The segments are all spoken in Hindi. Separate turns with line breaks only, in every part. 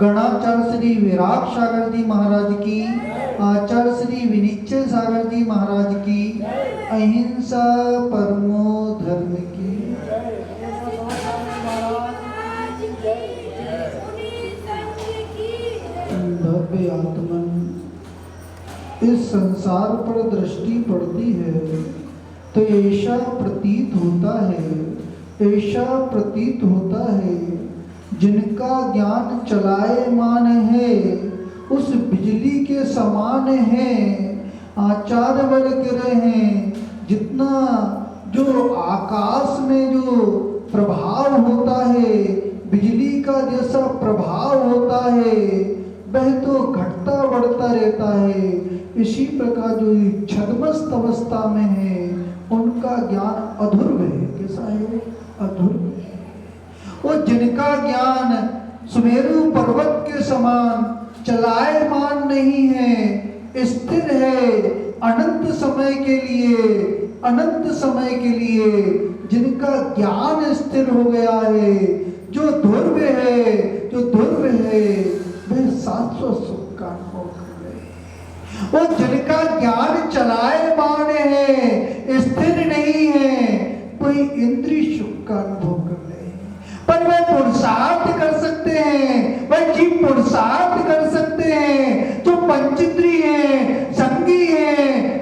गणाचार्य श्री विराग सागर जी महाराज की, आचार्य श्री विनिश्चय सागर जी महाराज की, अहिंसा परमो धर्म की। भव्य आत्मन इस संसार पर दृष्टि पड़ती है तो ऐसा प्रतीत होता है जिनका ज्ञान चलायमान है उस बिजली के समान है। आचार्य वर्ग कह रहे हैं जितना जो आकाश में जो प्रभाव होता है, बिजली का जैसा प्रभाव होता है, वह तो घटता बढ़ता रहता है। इसी प्रकार जो छद्मस्त अवस्था में है उनका ज्ञान अधूर्व है। कैसा है? अधूर्व है। और जिनका ज्ञान सुमेरु पर्वत के समान चलायमान नहीं है, स्थिर है, अनंत समय के लिए जिनका ज्ञान स्थिर हो गया है, जो ध्रुव है वे शाश्वत सुख का अनुभव कर रहे हैं। और जिनका ज्ञान चलायमान है, स्थिर नहीं है, कोई इंद्रिय सुख का अनुभव कर रहे हैं। पर वह पुरुषार्थ कर सकते हैं, वह जीव पुरुषार्थ कर सकते हैं जो पंचेंद्रिय है, संगी है,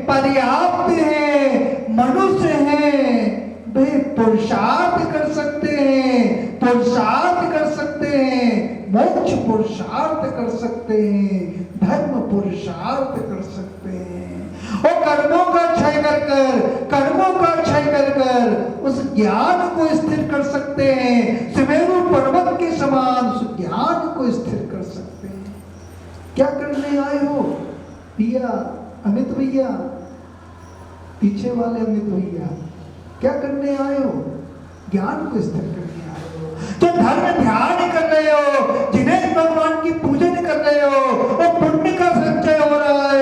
पर्याप्त है, मनुष्य है, वे पुरुषार्थ कर सकते हैं, मोक्ष पुरुषार्थ कर सकते हैं, धर्म पुरुषार्थ कर सकते हैं। और कर्मों का क्षय कर उस ज्ञान को स्थिर कर सकते हैं। सुमेरु पर्वत के समान उस ज्ञान को स्थिर कर सकते हैं। क्या करने आए हो भैया? अमित भैया, पीछे वाले अमित भैया, क्या करने आए हो? ज्ञान को स्थिर करने आए हो। जो धर्म ध्यान कर रहे हो, जिन्हें भगवान की पूजन कर रहे हो, वो पुण्य का संचय हो रहा है,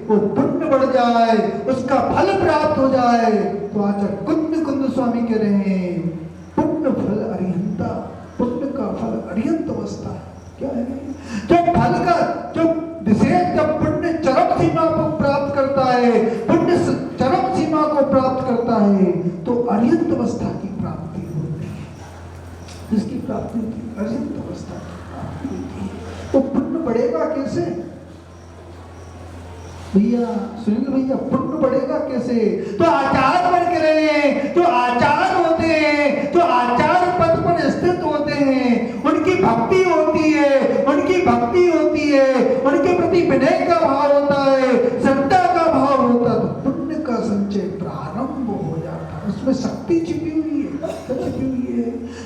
वो पुण्य बढ़ जाए, उसका फल प्राप्त हो जाए। तो आचार्य कुंद स्वामी कह रहे हैं पुण्य फल अरिहंता, पुण्य का फल अरिहंत अवस्था है। क्या है? जो फल का जो विशेष जब पुण्य चरम सीमा को प्राप्त करता है, पुण्य चरम सीमा को प्राप्त करता है तो अरिहंत अवस्था की प्राप्ति होती है। जिसकी प्राप्ति होती है अरिहंत अवस्था की प्राप्ति होती है। तो पुण्य बढ़ेगा कैसे भैया? सुनील भैया, पुण्य बढ़ेगा कैसे? तो आचार्य बन के रहे, जो आचार्य होते हैं, जो आचार्य पद पर स्थित होते हैं, उनकी भक्ति होती है, उनके प्रति विनय का भाव होता है, श्रद्धा का भाव होता है, तो पुण्य का संचय प्रारंभ हो जाता है। उसमें शक्ति छिपी हुई है,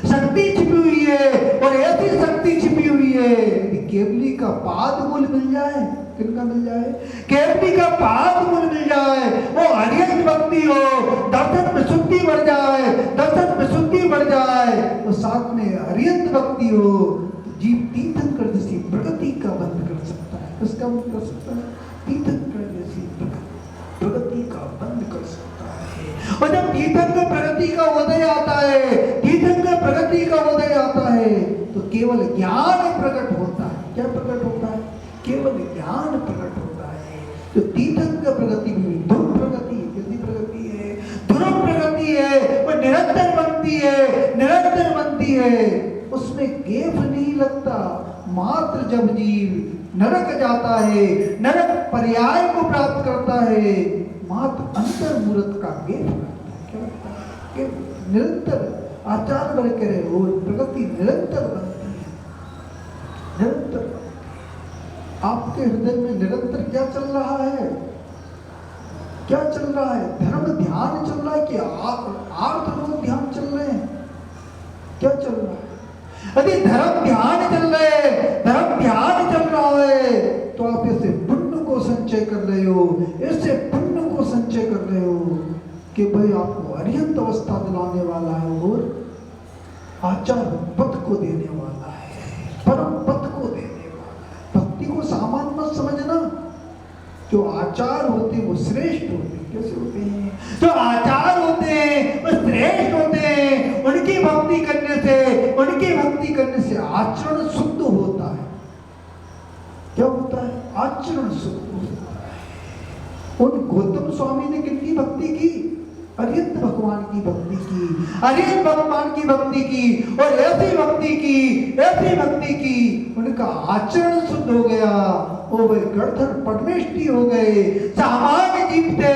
शक्ति छिपी हुई है। और ऐसी शक्ति छिपी हुई है कि केवली का पाद मूल मिल जाए। किनका मिल जाए? केवली का पाद मूल मिल जाए, वो अरिहंत भक्ति हो, दर्शन में शुद्धि बढ़ जाए, वो साथ में अरिहंत भक्ति हो, जीव तीर्थंकर जैसी प्रगति का बंध कर सकता है। उसका बंध कर सकता है, तीर्थंकर जैसी प्रगति का बंध कर सकता है। और जब तीर्थंकर प्रगति का उदय आता है तो केवल ज्ञान प्रकट होता है। क्या प्रकट होता है? केवल ज्ञान प्रकट होता है। जो तीर्थंकर प्रगति भी ध्रुव प्रगति है। कैसी प्रगति है? ध्रुव प्रगति है। वो निरंतर बनती है, उसमें गेफ नहीं लगता, मात्र जब जीव नरक जाता है, नरक पर्याय को प्राप्त करता है, मात्र अंतर मूर्त का गेप करता है। निरंतर आचार बन करे और प्रगति निरंतर बनती है, निरंतर। आपके हृदय में निरंतर क्या चल रहा है? क्या चल रहा है? धर्म ध्यान चल रहा है कि आर्थ रोग ध्यान चल रहे हैं? क्या चल रहा है? यदि धर्म ध्यान चल रहे हैं, धर्म ध्यान चल रहा है, तो आप ऐसे पुण्य को संचय कर रहे हो, ऐसे पुण्य को संचय कर रहे हो कि भाई आपको अरिहंत अवस्था दिलाने वाला है और आचार पथ को देने वाला है, परम पथ को देने वाला है। भक्ति को सामान्य मत समझना। जो आचार होते हैं वो श्रेष्ठ होते हैं। कैसे होते हैं? जो आचार होते हैं वो श्रेष्ठ होते हैं। उनकी भक्ति करने से आचरण शुद्ध होता है। क्या होता है? आचरण शुद्ध होता है। उन गौतम स्वामी ने कितनी भक्ति की? अरिहंत भगवान की भक्ति की, अरिहंत भगवान की भक्ति की, और ऐसी भक्ति की, उनका आचरण शुद्ध हो गया। वो वे गणधर परमेष्टि हो गए। सामान्य जीव थे,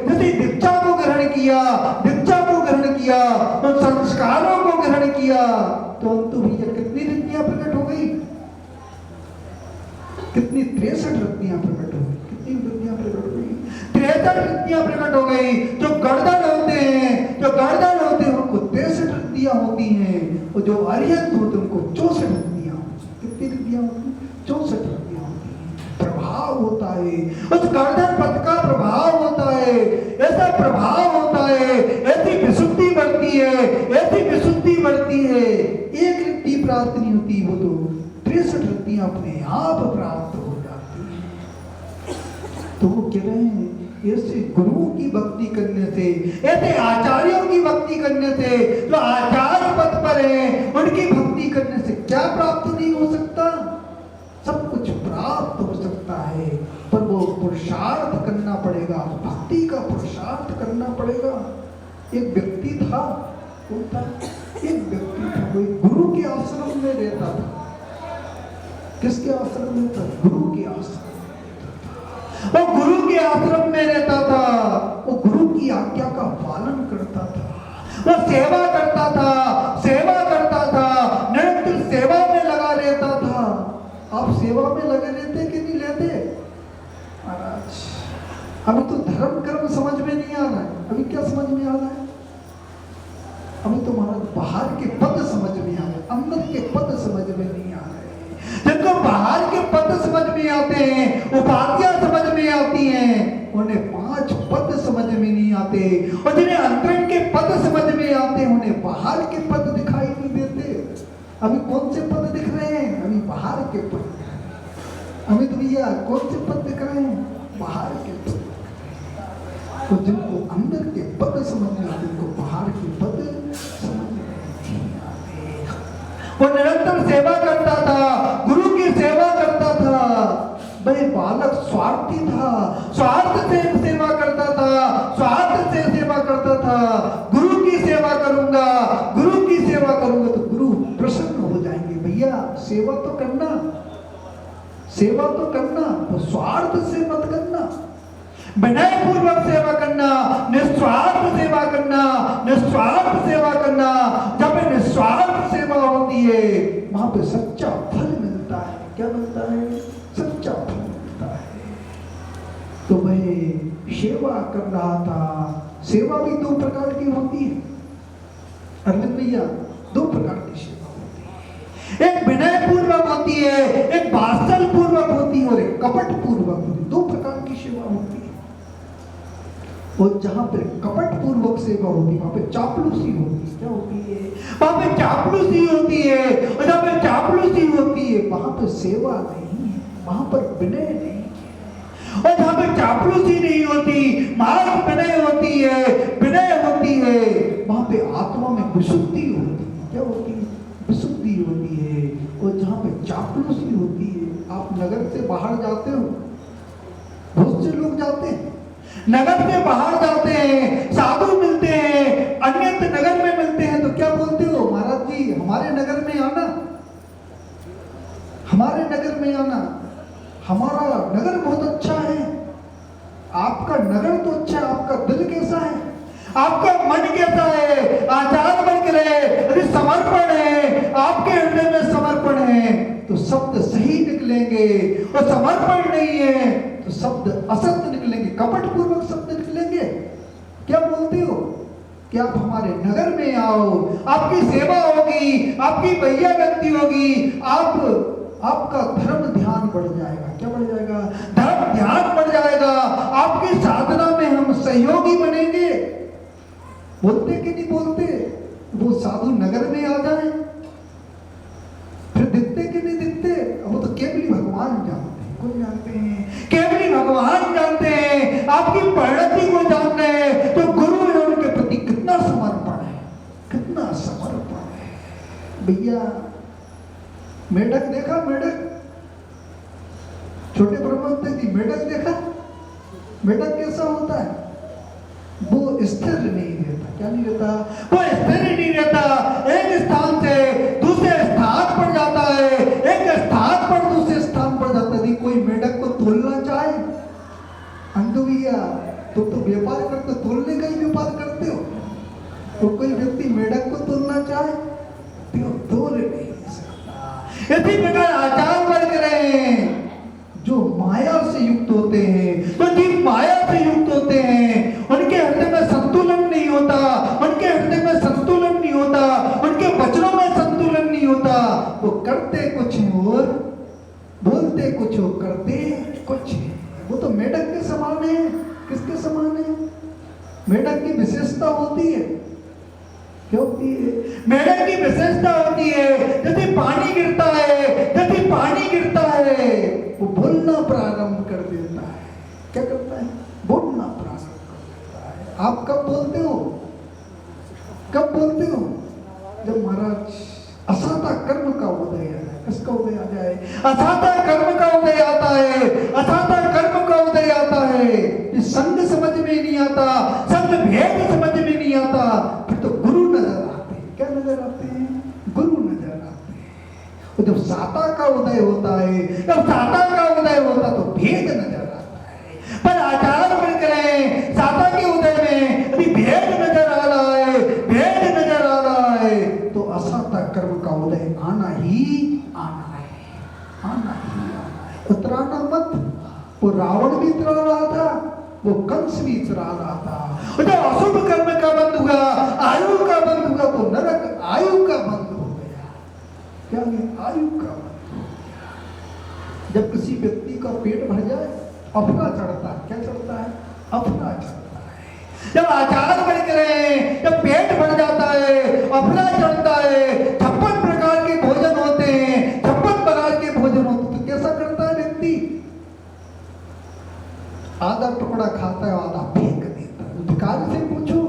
यदि दीक्षा को ग्रहण किया, तो संस्कारों को ग्रहण किया, तो अंतु भैया कितनी रत्नियां प्रकट हो गई? कितनी 63 रत्नियां प्रकट हो गई। कितनी रत्नियां प्रकट हो गई? 63 रत्नियां प्रकट हो गई। जो गर्दन होते हैं उनको 63 रत्नियां होती हैं, और जो अरिहंत होते हैं उनको 64 रत्नियां होती हैं। कितनी रत्नियां होती हैं? 64 रत्नियां होती हैं। प्रभाव होता है, उस गर्दन पथ का प्रभाव होता है, ऐसा प्रभाव होता है, ऐसी विशुद्धि बढ़ती है। एक रत्नी प्राप्त नहीं होती, वो तो 63 रत्नियां अपने आप प्राप्त हो जाती हैं। तो वो कह रहे हैं ऐसे गुरुओं की भक्ति करने से, ऐसे आचार्यों की भक्ति करने से, जो आचार पथ पर है, उनकी भक्ति करने से क्या प्राप्त नहीं हो सकता? सब कुछ प्राप्त हो सकता है, पर वो पुरुषार्थ करना पड़ेगा, भक्ति का पुरुषार्थ करना पड़ेगा। एक व्यक्ति था, वो गुरु के आश्रम में रहता था। किसके आश्रम में था? गुरु के आश्रम। वो गुरु के आश्रम में रहता था, वो गुरु की आज्ञा का पालन करता था, वो सेवा करता था, निरंतर सेवा में लगा रहता था। आप सेवा में लगे रहते कि नहीं रहते? महाराज, अभी तो धर्म कर्म समझ में नहीं आ रहा है। अभी क्या समझ में आ रहा है? अभी तो महाराज बाहर के पद समझ में आ रहे, अंदर के पद समझ में नहीं आ रहे। जिनको बाहर के पद समझ में आते हैं, उपाधियां समझ में आती हैं, उन्हें 5 पद समझ में नहीं आते, और जिन्हें अंतरंग के पद समझ में आते हैं, उन्हें बाहर के पद दिखाई नहीं देते। अभी कौन से पद दिख रहे हैं? अभी बाहर के पद। अमित भैया कौन से पद दिख रहे हैं? बाहर के पद। तो जिनको अंदर के पद समझ में आते, उनको बाहर के पद समझ में नहीं आते। वो निरंतर सेवा करता था, गुरु की सेवा करता था। भाई बालक स्वार्थी था, स्वार्थ से सेवा करता था। गुरु की सेवा करूंगा तो गुरु प्रसन्न हो जाएंगे। भैया सेवा तो करना, तो स्वार्थ से मत करना, विनय पूर्वक सेवा करना, निस्वार्थ सेवा करना। जब निस्वार्थ सेवा होती है, वहां पे सच्चा फल मिलता है। क्या मिलता है? सच्चा फल मिलता है। तो मैं सेवा कर रहा था। सेवा भी 2 प्रकार की होती है अरविंद भैया, 2 प्रकार की सेवा होती है। एक विनय पूर्वक होती है, एक वात्सल पूर्वक होती है, और एक कपट पूर्वक होती है। 2 प्रकार की सेवा होती है। और जहां पर कपट पूर्वक सेवा होती है, वहां पे चापलूसी होती है। क्या होती है? वहां पे चापलूसी होती है। और जहां पे चापलूसी होती है, वहां पर सेवा नहीं है, वहां पर विनय नहीं है। और जहां पे चापलूसी नहीं होती, मार्ग विनय होती है, वहां पे आत्मा में विशुद्धि होती है। क्या होती है? विशुद्धि होती है। और जहां पे चापलूसी होती है, आप नगर से बाहर जाते हो, बहुत से लोग जाते हैं, नगर से बाहर जाते हैं, साधु मिलते हैं, अन्यत्र नगर में मिलते हैं, तो क्या बोलते हो? महाराज जी हमारे नगर में आना। नगर में आना, हमारा नगर बहुत अच्छा है। आपका नगर तो अच्छा है, आपका दिल कैसा है, आपका मन कैसा है, आचार बन के रहे, यदि समर्पण है, आपके हृदय में समर्पण है तो शब्द सही निकलेंगे, और समर्पण नहीं है तो शब्द असत्य निकलेंगे, कपटपूर्वक शब्द निकलेंगे। क्या बोलते हो कि आप हमारे नगर में आओ, आपकी सेवा होगी, आपकी भैया व्यक्ति होगी, आपका धर्म ध्यान बढ़ जाएगा। क्या बढ़ जाएगा? धर्म ध्यान बढ़ जाएगा, आपकी साधना में हम सहयोगी बनेंगे। बोलते कि नहीं बोलते? वो साधु नगर में आ जाए, फिर दिखते कि नहीं दिखते? वो तो केवली भगवान जानते हैं। कौन जानते हैं? केवली भगवान जानते हैं। आपकी परिणति को जानते हैं तो गुरु है, उनके प्रति कितना समर्पण है, कितना समर्पण है। भैया मेढक देखा? मेढक, छोटे ब्रह्महत्या की मेढक देखा? मेढक कैसा होता है? वो स्थिर नहीं रहता। क्या नहीं रहता? वो स्थिर नहीं रहता, एक स्थान से दूसरे स्थान पर जाता है, एक स्थान पर दूसरे स्थान पर जाता है। कोई मेढक को तोलना चाहे, अंधु भैया तो व्यापार करते, तोलने का ही व्यापार करते हो, तो कोई व्यक्ति मेढक को तोलना चाहे तो तोल नहीं सकता। इसी प्रकार आचार वर्ग रहे जो माया से युक्त होते हैं, तो जिन माया से युक्त होते हैं उनके हृदय में संतुलन नहीं होता, उनके हृदय में संतुलन नहीं होता, उनके वचनों में संतुलन नहीं होता। वो करते कुछ हैं और बोलते कुछ हो, करते कुछ है। वो तो मेढक के समान है। किसके समान है? मेढक की विशेषता होती है। क्या होती है? मेढक की विशेषता होती है, जैसे पानी गिरता है, जैसे पानी गिरता है वो बोलना प्रारंभ कर देता है। क्या करता है? बोलना प्रारंभ कर देता है। आप कब बोलते हो? कब बोलते हो? जब महाराज असाता कर्म का उदय आ जाए। किसका उदय आ जाए? असाता कर्म का उदय आता है। असाता कर्म का उदय आता है। इस संग समझ में नहीं आता, संग भेद समझ में नहीं आता, फिर तो गुरु नजर आते हैं। क्या नजर आते हैं? गुरु नजर आते हैं। और जब साता का उदय होता है, जब साता का उदय होता तो भेद नजर आता है। पर आचार बन रहे साता के उदय में अभी भेद नजर आ रहा है, भेद नजर आ रहा है, तो असाता कर्म का उदय आना ही आना है, आना ही आना है। उतराना मत। वो रावण भी इतरा रहा था, वो कंस भी इतरा रहा था। और जब अशुभ कर्म का बंद हुआ, आयु का बंद हुआ, तो नरक आयु का बंद हो गया। क्या है? आयु का बंद हो गया। जब किसी व्यक्ति का पेट भर जाए अपना चढ़ता है। क्या चढ़ता है? अपना चढ़ता है। जब आचार बढ़ के रहे, जब पेट भर जाता है अपना चढ़ता है। 56 प्रकार के भोजन होते हैं, 56 प्रकार के भोजन होते हैं, तो कैसा करता है व्यक्ति? आधा टुकड़ा खाता है, आधा फेंक देता है। भिखारी से पूछो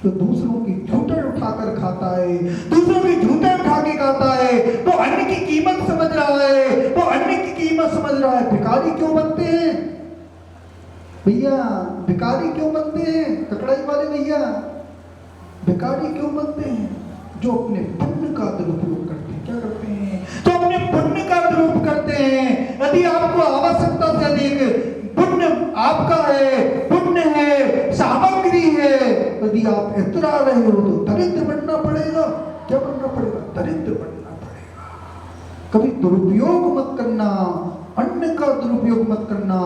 तो दूसरों की झूठे उठाकर खाता है, दूसरों की झूठे उठा के खाता है। तो अन्न की कीमत समझ रहा है, तो अन्न की कीमत समझ रहा है। भिखारी क्यों बनते हैं भैया? भिखारी क्यों बनते हैं? ककड़ाई वाले भैया भिखारी क्यों बनते हैं? जो अपने पुण्य का दुरुपयोग करते हैं। क्या करते हैं? तो अपने पुण्य का दुरुपयोग करते हैं। यदि आपको आवश्यकता से अधिक पुण्य आपका है, पुण्य है, सामग्री है, यदि आप इतरा रहे हो तो दरिद्र बनना पड़ेगा। क्या बनना पड़ेगा? दरिद्र बनना पड़ेगा। कभी दुरुपयोग मत करना, अन्न का दुरुपयोग मत करना,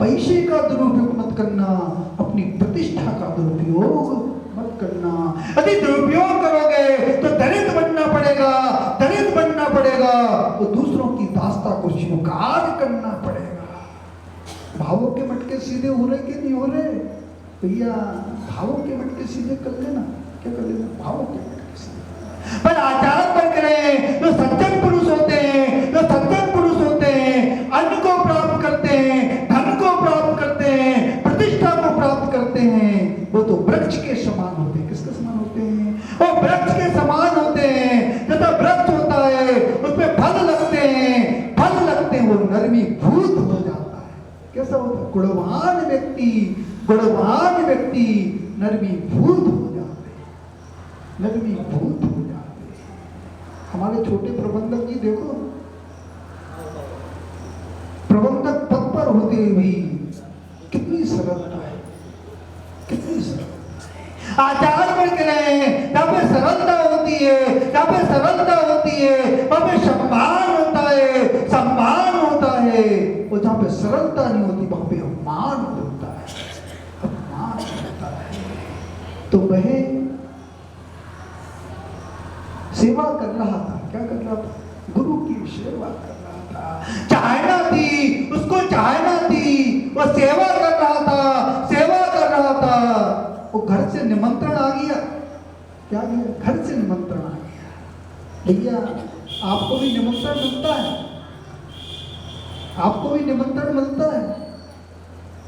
पैसे का दुरुपयोग मत करना, अपनी प्रतिष्ठा का दुरुपयोग मत करना। यदि दुरुपयोग करोगे तो दरिद्र बनना पड़ेगा, दरिद्र बनना पड़ेगा, तो दूसरों की दास्ता को स्वीकार करना पड़ेगा। भावों के मटके सीधे हो रहे कि नहीं हो रहे भैया? भावों के मटके सीधे कर लेना। क्या कर लेना? भावों के मटके सीधे। पर आचार बन रहे जो सज्जन पुरुष होते हैं, जो सज्जन पुरुष होते हैं, अन्न को प्राप्त करते हैं, धन को प्राप्त करते हैं, प्रतिष्ठा को प्राप्त करते हैं, वो तो वृक्ष के समान होते हैं। किसके समान होते हैं? वो वृक्ष के समान होते हैं। जैसा वृक्ष होता है उसमें फल लगते हैं, फल लगते हैं, वो नरमी भूत हो जाता है। कैसा होता है? गुणवान व्यक्ति, गुणवान व्यक्ति नरमी भूत हो जाते हैं, नरमी भूत हो जाते हैं। हमारे छोटे प्रबंधक जी देखो, होते हुए भी कितनी सरलता है, कितनी सरलता। आचार बन के रहे, जहाँ पे सरलता होती है, जहाँ पे सरलता होती है वहाँ पे सम्मान होता है, सम्मान होता है। और जहाँ पे सरलता नहीं होती वहाँ पे अपमान होता है, अपमान होता है। तो वह सेवा कर रहा था, क्या कर रहा था? गुरु की सेवा कर रहा था। चाहना थी उसको, चाहना थी, वो सेवा कर रहा था, सेवा कर रहा था। वो घर से निमंत्रण आ गया, क्या गया? घर से निमंत्रण आ गया। भैया आपको भी निमंत्रण मिलता है, आपको भी निमंत्रण मिलता है।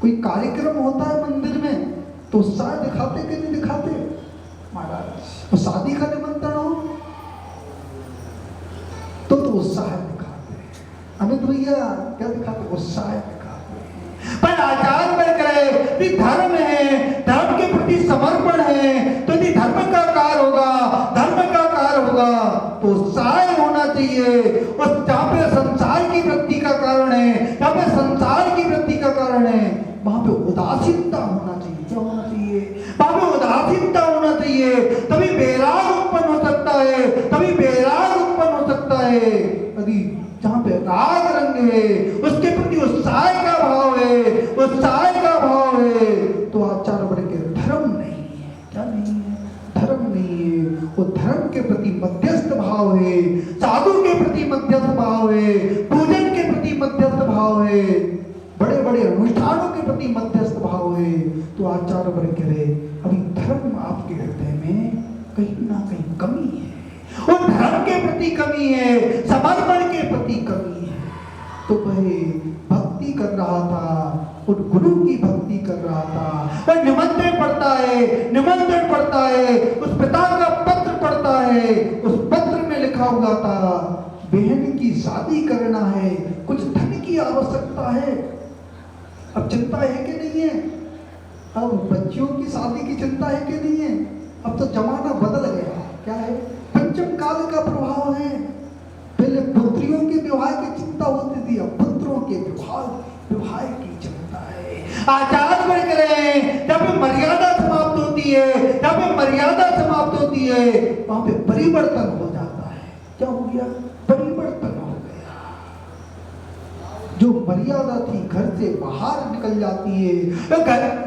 कोई कार्यक्रम होता है मंदिर में तो उत्साह दिखाते कि नहीं दिखाते? महाराज तो शादी का निमंत्रण हो तो उत्साह दिखाते हैं। अमित भैया क्या दिखाते? उत्साह दिखाते हैं। पर आचार बन गए कि धर्म है, धर्म के प्रति समर्पण है, तो यदि धर्म का कार्य होगा, धर्म का कार्य होगा तो उत्साह होना चाहिए। और जहाँ पे संसार की वृद्धि का कारण है, जहाँ पे संसार की वृद्धि का कारण है, वहां पे उदासीनता होना चाहिए। क्या होना चाहिए? वहां पे उदासीनता होना चाहिए। तभी वैराग उत्पन्न हो सकता है, तभी वैराग उत्पन्न हो सकता है। यदि जहाँ पे राग रंग है, उसके प्रति उत्साह का भाव है, उत्साह का भाव है, तो आचार वर्ग के धर्म नहीं है। क्या नहीं है? धर्म नहीं है। वो धर्म के प्रति मध्यस्थ भाव है, साधु के प्रति मध्यस्थ भाव है, पूजन के प्रति मध्यस्थ भाव है, बड़े बड़े अनुष्ठानों के प्रति मध्यस्थ भाव है। तो आचार्य वर्ग कह रहे अभी धर्म आपके हृदय में कहीं ना कहीं कमी है, और धर्म के प्रति कमी है, समर्पण के प्रति कमी है। तो वह भक्ति कर रहा था और गुरु की भक्ति कर रहा था। वह निमंत्रण पढ़ता है, निमंत्रण पढ़ता है, उस पिता का पत्र पढ़ता है। उस पत्र में लिखा हुआ था बहन की शादी करना है, कुछ धन की आवश्यकता है। अब चिंता है कि नहीं है? अब बच्चियों की शादी की चिंता है कि नहीं है? अब तो जमाना बदल गया। क्या है? पंचम काल का प्रभाव है। पहले पुत्रियों के विवाह की चिंता होती थी, अब पुत्रों के विवाह की चिंता है। आचार बढ़ रहे, जब मर्यादा समाप्त होती है, जब मर्यादा समाप्त होती है वहां पे परिवर्तन हो जाता है। क्या हो गया? परिवर्तन हो गया। जो मर्यादा थी घर से बाहर निकल जाती है, तो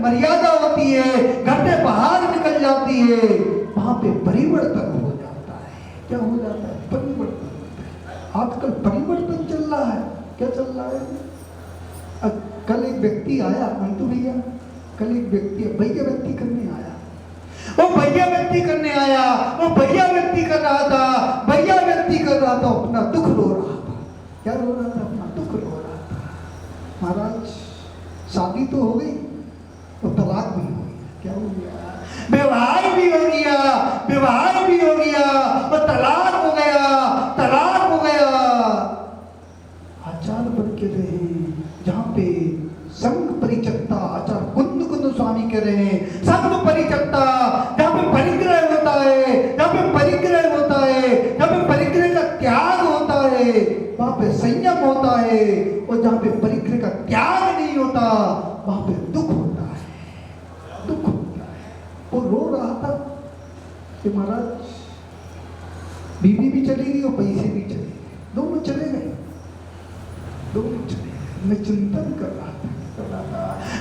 मर्यादा होती है घर से बाहर निकल जाती है, वहां पे परिवर्तन हो जाता है। क्या हो जाता है? परिवर्तन। आजकल परिवर्तन चल रहा है। क्या चल रहा है? कल एक व्यक्ति आया, अंतु भैया, कल एक व्यक्ति भैया व्यक्ति करने आया। वो भैया व्यक्ति करने आया, वो भैया व्यक्ति कर रहा था, भैया व्यक्ति कर रहा था, अपना दुख रो रहा था। क्या रो रहा था? अपना दुख रो रहा था। महाराज शादी तो हो गई और तलाक भी हो गया। क्या हो गया? विवाह भी हो गया, विवाह भी हो गया और तलाक हो गया, तलाक हो गया। आचार बन के रहे जहाँ पे संघ परिचक्ता, आचार कुंद कुंद स्वामी कह रहे हैं, संघ परिचक्ता, जहाँ पे परिग्रह होता है, जहाँ पे परिग्रह होता है, जहाँ पे परिग्रह का त्याग होता है वहाँ पे संयम होता है, और जहाँ पे परिग्रह का त्याग नहीं होता वहाँ पे दुख होता है, दुख होता है। वो रो रहा था कि महाराज बीवी भी चली गई और पैसे भी चले गए, दोनों चले गए, दोनों चले गए। मैं चिंतन कर रहा था,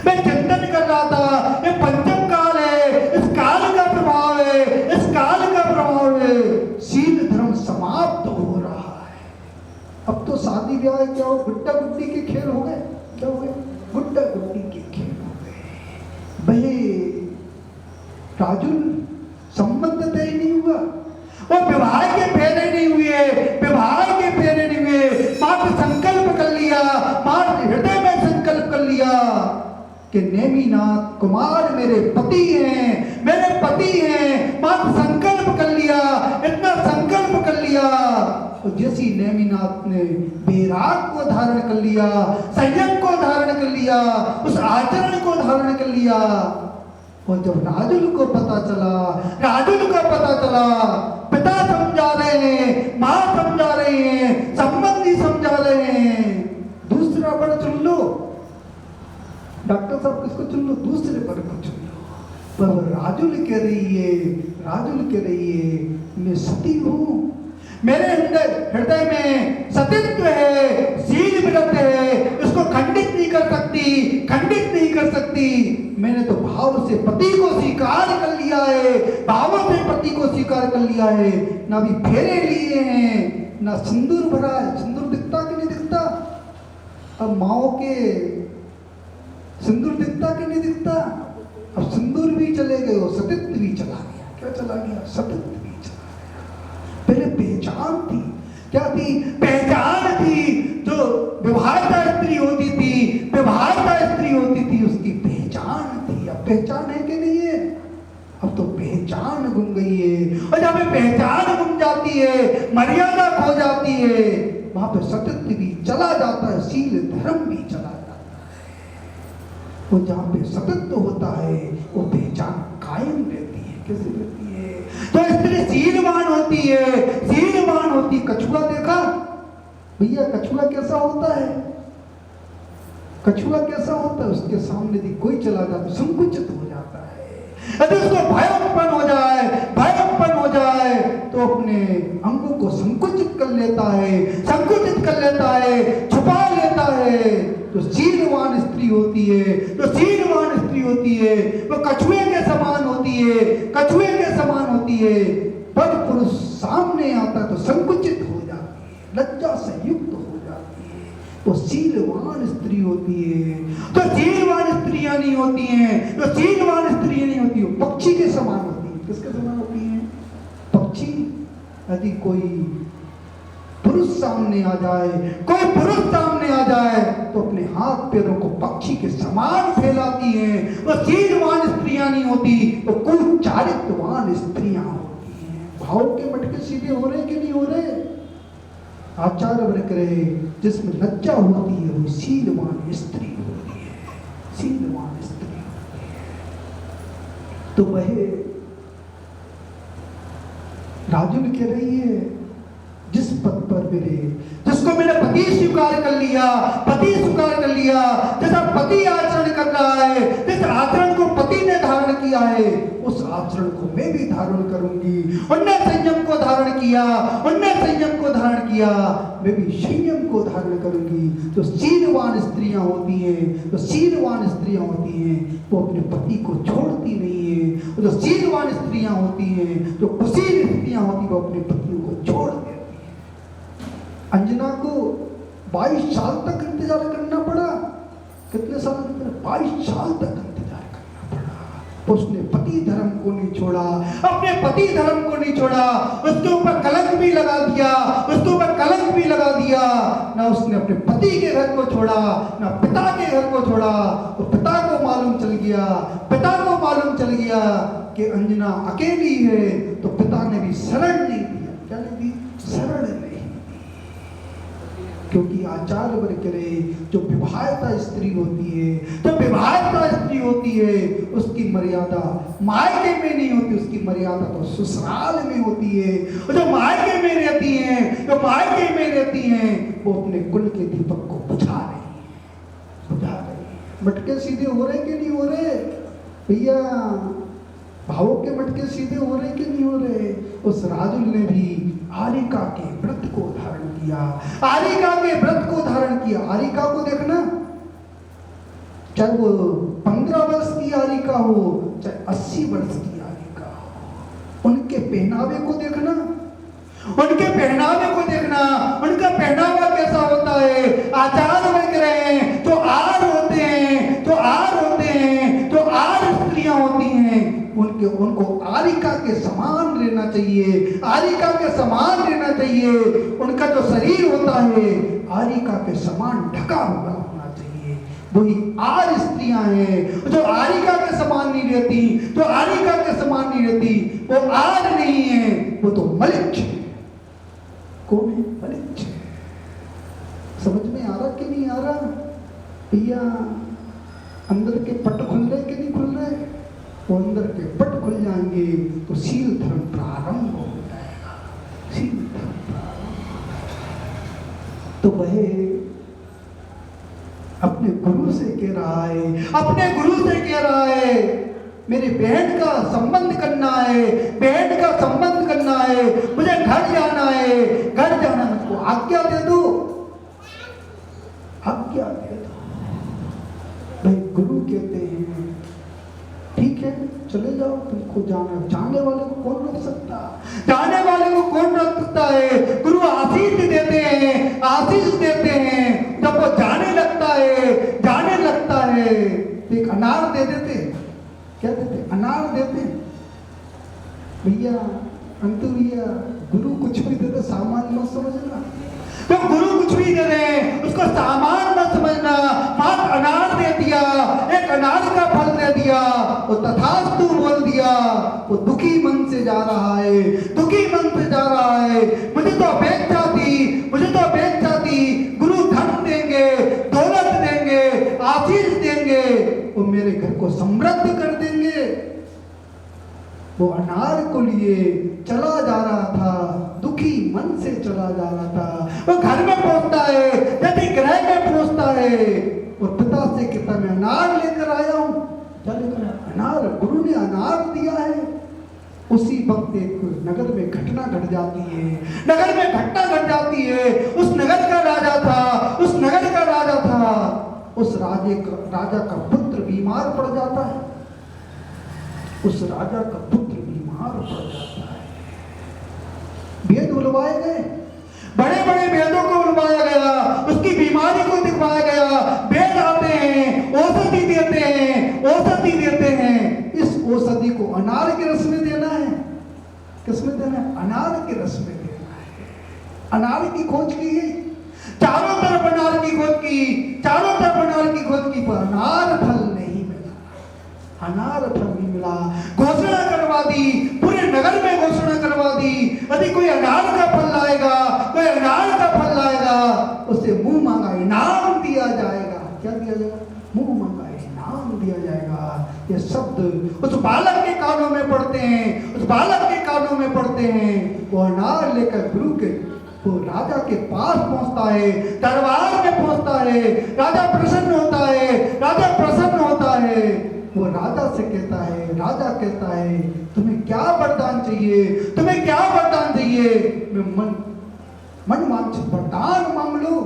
मैं चिंतन कर रहा था, ये पंचम काल है, इस काल का प्रभाव है, इस काल का प्रभाव है। शील धर्म समाप्त हो रहा है। अब तो शादी ब्याह क्या हो, गुड्डा गुड्डी के खेल हो गए। क्या हो गए? गुड्डा गुड्डी के खेल हो गए। भाई राजुल संबंध तय नहीं हुआ, वो विवाह के फेरे नहीं हुए, विवाह के फेरे नहीं हुए, मात्र संकल्प कर लिया, मात्र हृदय में संकल्प कर लिया कि नेमिनाथ कुमार मेरे पति हैं, मेरे पति हैं। मात्र संकल्प कर लिया, इतना संकल्प कर लिया। तो जैसी नेमिनाथ ने वैराग को धारण कर लिया, संयम को धारण कर लिया, उस आचरण को धारण कर लिया, और जब राजुल को पता चला, राजुल को पता चला, पिता समझा रहे हैं, माँ समझा रहे हैं, संबंधी समझा रहे हैं, दूसरा वर चुन लो, राजुल कह रही है, राजुल कह रही है मैं सती हूँ, मेरे हृदय में सतीत्व है, शील व्रत है, उसको खंडित नहीं कर सकती, खंडित नहीं कर सकती। मैंने तो भाव से पति को स्वीकार कर लिया है, भावों से पति को स्वीकार कर लिया है, ना भी फेरे लिए हैं, ना सिंदूर भरा है। सिंदूर दिखता कि नहीं दिखता? अब माओ के सिंदूर दिखता कि नहीं दिखता? अब सिंदूर भी चले गए, वो सतीत्व भी चला गया। क्या चला गया? सतीत्व भी चला गया। पहले पहचान थी, क्या थी? पहचान थी। जो विवाहिता स्त्री होती थी, विवाहिता स्त्री होती थी, उसकी पहचान थी। अब पहचान है कि नहीं है? अब तो पहचान गुम गई है, और जब पहचान गुम जाती है, मर्यादा खो जाती है, वहां पे सतीत्व भी चला जाता है, शील धर्म भी चला जाता है। वो जहां पे सतीत्व होता है, वो पहचान कायम रहती है। कैसे रहती है? तो स्त्री शीलवान होती है, शीलवान होती। कछुआ देखा भैया? कछुआ कैसा होता है? कछुआ कैसा होता है? उसके सामने यदि कोई चला जाता संकुचित हो जाता है। यदि उसको भय उत्पन्न हो जाए, भय उत्पन्न हो जाए, तो अपने अंगों को संकुचित कर लेता है, संकुचित कर लेता है, छुपा लेता है। तो शीलवान स्त्री होती है, तो शीलवान स्त्री होती है, वो कछुए के समान होती है, कछुए के समान होती है। पर पुरुष सामने आता है तो संकुचित हो जाती है, लज्जा से युक्त हो जाती है। वो शीलवान स्त्री होती है। तो शीलवान स्त्रियां नहीं होती हैं, तो शीलवान स्त्रियां नहीं होती, वो पक्षी के समान होती है। किसके समान होती हैं? पक्षी। यदि कोई पुरुष सामने आ जाए, कोई पुरुष सामने आ जाए, तो अपने हाथ पैरों को पक्षी के समान फैलाती हैं। वो शीलवान स्त्रियां नहीं होती, तो कुचारित्रवान स्त्रियां होती हैं। भाव के मटके सीधे हो रहे कि नहीं हो रहे? आचार्य वर्ग रहे, जिसमें लज्जा होती है, वो शीलवान स्त्री होती है, शीलवान स्त्री होती है। तो वह राजुल कह रही है, जिस पद पर मेरे, जिसको मैंने पति स्वीकार कर लिया, पति स्वीकार कर लिया, जैसा पति आचरण कर रहा है, जिस आचरण को पति ने धारण किया है, उस आचरण को मैं भी धारण करूंगी। उनने संयम को धारण किया, उनने संयम को धारण किया, मैं भी संयम को धारण करूंगी। तो शीलवान स्त्रियां होती हैं, तो शीलवान स्त्रियां होती हैं, वो अपने पति को छोड़ती नहीं है। जो शीलवान स्त्रियां होती हैं, जो कुशील स्त्रियां होती हैं, वो अपने पतियों को छोड़ देती हैं। अंजना को 22 साल तक इंतजार करना पड़ा। कितने साल? 22 साल तक इंतजार करना पड़ा। उसने पति धर्म को नहीं छोड़ा, अपने पति धर्म को नहीं छोड़ा। उसके ऊपर कलंक भी लगा दिया, उसके ऊपर कलंक भी लगा दिया। ना उसने अपने पति के घर को छोड़ा, ना पिता के घर को छोड़ा। तो पिता को मालूम चल गया, पिता को मालूम चल गया कि अंजना अकेली है, तो पिता ने भी शरण नहीं दिया। क्या नहीं दी? शरण नहीं। क्योंकि आचार्य वर्ग करे, जो विवाहिता स्त्री होती है, जो विवाहिता स्त्री होती है, उसकी मर्यादा मायके में नहीं होती, उसकी मर्यादा तो ससुराल में होती है। और जो मायके में रहती हैं, जो मायके में रहती हैं, वो अपने कुल के दीपक को बुझा रही है, बुझा रही है। मटके सीधे हो रहे कि नहीं हो रहे भैया? भावों के मटके सीधे हो रहे कि नहीं हो रहे? उस राजुल ने भी आरिका के व्रत को धारण किया, आरिका के व्रत को धारण किया। आरिका को देखना, चाहे वो 15 वर्ष की आरिका हो, चाहे 80 वर्ष की आरिका हो, उनके पहनावे को देखना, उनके पहनावे को देखना, उनका पहनावा कैसा होता है। आचार वर्ग रहे हैं, जो आर होते हैं, जो आर होते हैं, जो आर स्त्रियां होती हैं, उनको आरिका के समान रहना चाहिए, आरिका के समान रहना चाहिए। उनका जो शरीर होता है, आरिका के समान ढका हुआ होना चाहिए। वही आर स्त्रियां हैं जो आरिका के समान नहीं रहती, जो आरिका के समान नहीं रहती, वो आर नहीं है, वो तो मलिच्छ है। कौन है? मलिच्छ है। समझ में आ रहा कि नहीं आ रहा भैया? अंदर के पट खुल रहे कि नहीं खुल रहे? वो अंदर के पट खुल जाएंगे तो शील धर्म प्रारंभ हो जाएगा, शील धर्म प्रारंभ। तो वह अपने गुरु से कह रहा है, अपने गुरु से कह रहा है मेरी बहन का संबंध करना है, बहन का संबंध करना है, मुझे घर जाना है, घर जाना, मुझको आज्ञा दे दो, आज्ञा दे दो। भाई गुरु कहते हैं ठीक है चले जाओ, तुमको जाना, जाने वाले को कौन रोक सकता, जाने वाले को कौन रोक सकता है। गुरु आशीष देते हैं, आशीष देते हैं। जब वो जाने लगता है, जाने लगता है, एक अनार दे देते, क्या देते, अनार देते। भैया अंतु भैया, गुरु कुछ भी दे दे सामान मत समझना, तो गुरु कुछ भी दे रहे उसको सामान मत समझना। मात अनार दे दिया, एक अनार का फल दे दिया, वो तथास्तु बोल दिया, वो दुखी मन से जा रहा है, दुखी मन से जा रहा है। मुझे तो अपेक्षा थी, मुझे तो अपेक्षा थी गुरु धन देंगे, दौलत देंगे, आशीष देंगे, वो मेरे घर को समृद्ध कर देंगे। वो अनार को लिए चला जा रहा था, दुखी मन से चला जा रहा था। वो घर में पहुंचता है, यदि गृह में पहुंचता है और पिता से कहता मैं अनार लेकर आया हूं, क्या लेकर आया, अनार, गुरु ने अनार दिया है। उसी वक्त एक नगर में घटना घट जाती है, नगर में घटना घट जाती है। उस नगर का राजा था, उस नगर का राजा था, उस राजा का पुत्र बीमार पड़ जाता है, उस राजा का पुत्र बीमार पड़ जाता है। वेद बुलवाए गए, बड़े बड़े वेदों को बुलवाया गया, उसकी बीमारी को दिखवाया गया। वेद आते हैं, औषधि देते हैं, औषधि देते हैं। इस औषधि को अनार के रस में देना है, किसमें देना है, अनार के रस में देना है। अनार की खोज की गई, चारों तरफ अनार की खोज की, चारों तरफ अनार की खोज की, पर अनार फल नहीं मिला, अनार फल नहीं मिला। घोषणा करवा दी, पूरे नगर में घोषणा करवा दी, यदि कोई अनार का फल लाएगा, कोई अनार का फल लाएगा, उसे मुंह मांगा इनाम दिया जाएगा। क्या दिया जाएगा, मुंह मांगा इनाम दिया जाएगा। ये शब्द उस बालक के कानों में पड़ते हैं, उस बालक के कानों में पड़ते हैं। वो अनार लेकर गुरु के, वो राजा के पास पहुंचता है, दरबार में पहुंचता है। राजा प्रसन्न होता है, राजा प्रसन्न होता है। वो राजा से कहता है, राजा कहता है तुम्हें क्या वरदान चाहिए, तुम्हें क्या वरदान चाहिए, मैं मन वांछित वरदान मांग लो।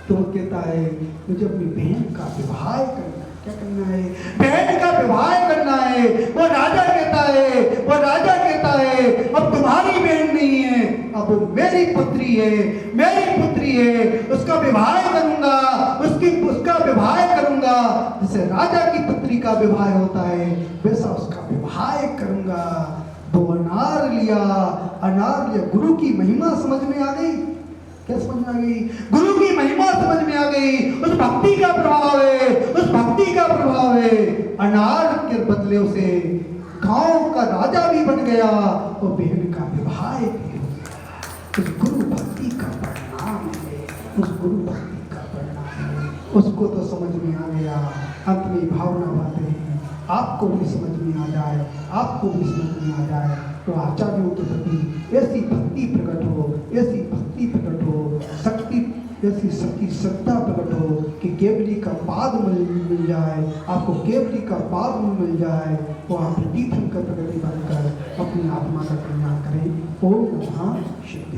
तो वो कहता है मुझे अपनी बहन का विवाह करना है। क्या करना है, बहन का विवाह करना है। वो राजा कहता है, वो राजा कहता है अब तुम्हारी बहन नहीं है, अब वो मेरी पुत्री है, मेरी पुत्री है। उसका विवाह करूंगा, उसका विवाह करूंगा, जैसे राजा की पुत्री का विवाह होता है वैसा उसका विवाह करूंगा। तो अनार लिया, अनार लिया। गुरु की महिमा समझ में आ गई, क्या समझ में आ गई, गुरु की महिमा समझ में आ गई। उस भक्ति का प्रभाव है, उस भक्ति का प्रभाव है। अनार के बदले उसे गांव का राजा भी बन गया और बहन का विवाह भी हो गया। उस गुरु भक्ति का परिणाम है, उस गुरु भक्ति का परिणाम है। उसको तो समझ में आ गया। अंत में भावना बातें हैं, आपको भी समझ में आ जाए, आपको भी समझ में आ जाए तो आचार्यों के प्रति ऐसी भक्ति प्रकट हो, ऐसी भक्ति प्रकट हो, शक्ति, ऐसी शक्ति श्रद्धा प्रकट हो कि केवली का पाद मिल जाए, आपको केवली का पाद मिल जाए। वो आप तीर्थंकर प्रगति बनकर अपनी आत्मा का कल्याण करें। ओम नमः शिवाय।